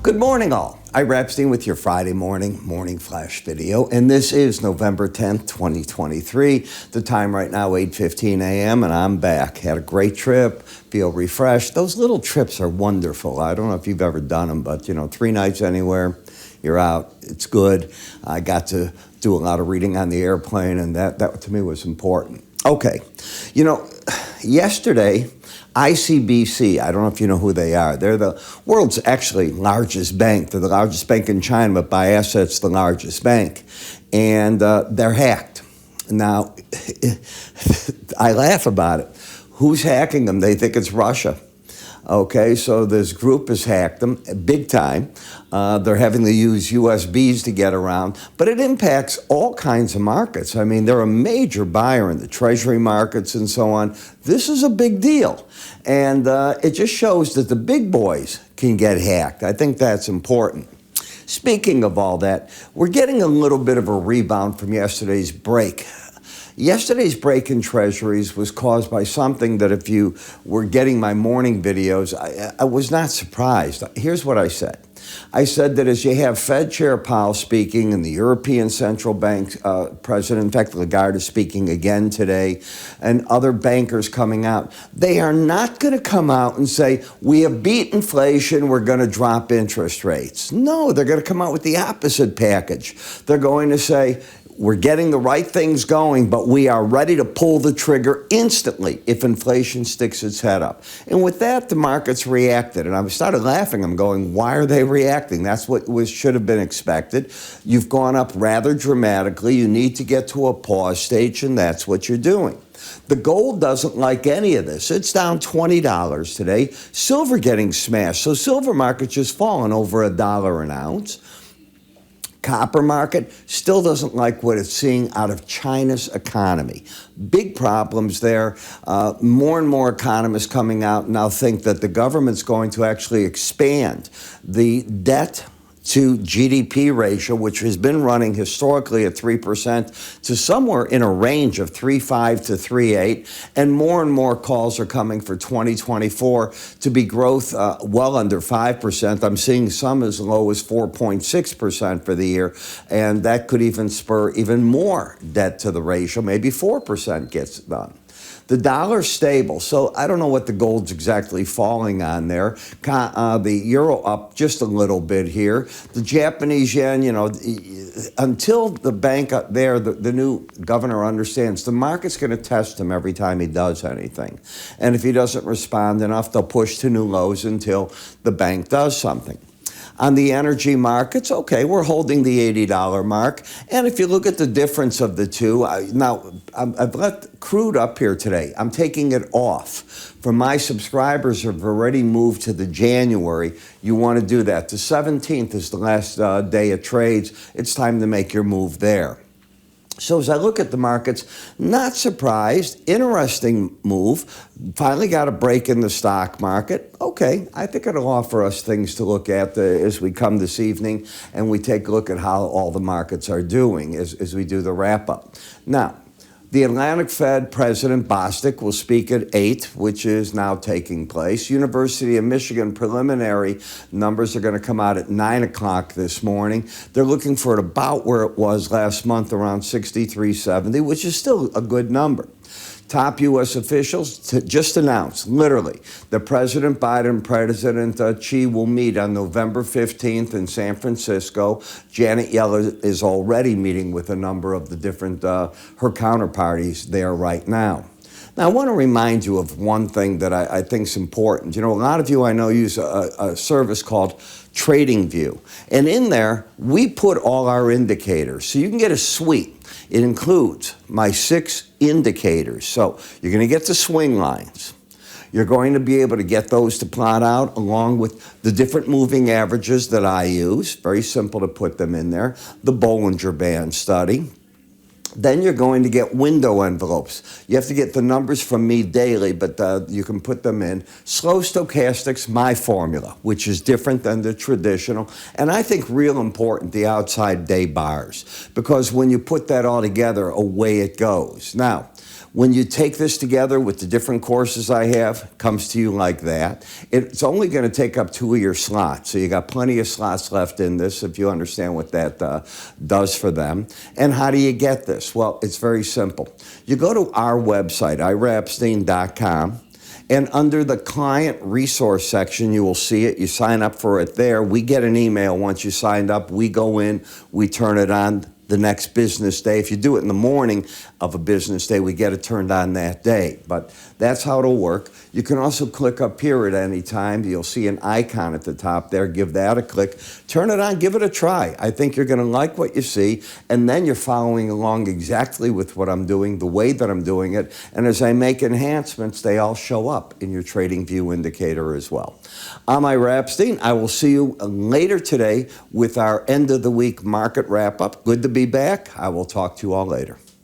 Good morning, all. Ira Epstein with your Friday morning flash video, and this is November 10th, 2023. The time right now, 8:15 a.m., and I'm back. Had a great trip, feel refreshed. Those little trips are wonderful. I don't know if you've ever done them, but, 3 nights anywhere, you're out. It's good. I got to do a lot of reading on the airplane, and that to me was important. Okay, yesterday, ICBC, I don't know if you know who they are. They're the world's actually largest bank. They're the largest bank in China, but by assets, the largest bank. And they're hacked. Now, I laugh about it. Who's hacking them? They think it's Russia. Okay, so this group has hacked them big time. They're having to use USBs to get around, but it impacts all kinds of markets. I mean, they're a major buyer in the Treasury markets and so on. This is a big deal, and it just shows that the big boys can get hacked. I think that's important. Speaking of all that, we're getting a little bit of a rebound from yesterday's break. Yesterday's break in Treasuries was caused by something that if you were getting my morning videos, I was not surprised. Here's what I said. I said that as you have Fed Chair Powell speaking and the European Central Bank President, in fact, Lagarde is speaking again today, and other bankers coming out, they are not going to come out and say, we have beat inflation, we're going to drop interest rates. No, they're going to come out with the opposite package. They're going to say, we're getting the right things going, but we are ready to pull the trigger instantly if inflation sticks its head up. And with that, the markets reacted. And I started laughing. I'm going, why are they reacting? That's what should have been expected. You've gone up rather dramatically. You need to get to a pause stage, and that's what you're doing. The gold doesn't like any of this. It's down $20 today. Silver getting smashed. So silver market just fallen over $1 an ounce. Copper market still doesn't like what it's seeing out of China's economy. Big problems there. More and more economists coming out now think that the government's going to actually expand the debt to GDP ratio, which has been running historically at 3%, to somewhere in a range of 3.5 to 3.8, and more calls are coming for 2024 to be growth well under 5%. I'm seeing some as low as 4.6% for the year, and that could even spur even more debt to the ratio. Maybe 4% gets done. The dollar's stable, so I don't know what the gold's exactly falling on there. The euro up just a little bit here. The Japanese yen, until the bank up there, the new governor understands the market's going to test him every time he does anything. And if he doesn't respond enough, they'll push to new lows until the bank does something. On the energy markets, okay, we're holding the $80 mark. And if you look at the difference of the two, I've let crude up here today. I'm taking it off. For my subscribers who have already moved to the January, you want to do that. The 17th is the last day of trades. It's time to make your move there. So as I look at the markets, not surprised, interesting move. Finally got a break in the stock market. Okay, I think it'll offer us things to look at as we come this evening and we take a look at how all the markets are doing as we do the wrap-up. Now, the Atlantic Fed President Bostic will speak at 8, which is now taking place. University of Michigan preliminary numbers are going to come out at 9 o'clock this morning. They're looking for it about where it was last month, around 63.70, which is still a good number. Top U.S. officials just announced, literally, that President Biden and President Xi will meet on November 15th in San Francisco. Janet Yellen is already meeting with a number of the different, her counterparties there right now. Now, I want to remind you of one thing that I think is important. A lot of you I know use a service called TradingView. And in there, we put all our indicators. So you can get a suite. It includes my 6 indicators. So you're going to get the swing lines. You're going to be able to get those to plot out along with the different moving averages that I use. Very simple to put them in there. The Bollinger Band study. Then you're going to get window envelopes. You have to get the numbers from me daily, but you can put them in. Slow stochastics, my formula, which is different than the traditional. And I think real important, the outside day bars, because when you put that all together, away it goes. Now, When you take this together with the different courses I have, it comes to you like that. It's only going to take up 2 of your slots, so you got plenty of slots left in this if you understand what that does for them. And how do you get this? Well, it's very simple. You go to our website, iraepstein.com, and under the client resource section, you will see it. You sign up for it there. We get an email once you signed up. We go in, we turn it on the next business day. If you do it in the morning of a business day, we get it turned on that day. But that's how it'll work. You can also click up here at any time. You'll see an icon at the top there. Give that a click. Turn it on. Give it a try. I think you're going to like what you see. And then you're following along exactly with what I'm doing, the way that I'm doing it. And as I make enhancements, they all show up in your trading view indicator as well. I'm Ira Epstein. I will see you later today with our end of the week market wrap up. Good to be back. I will talk to you all later.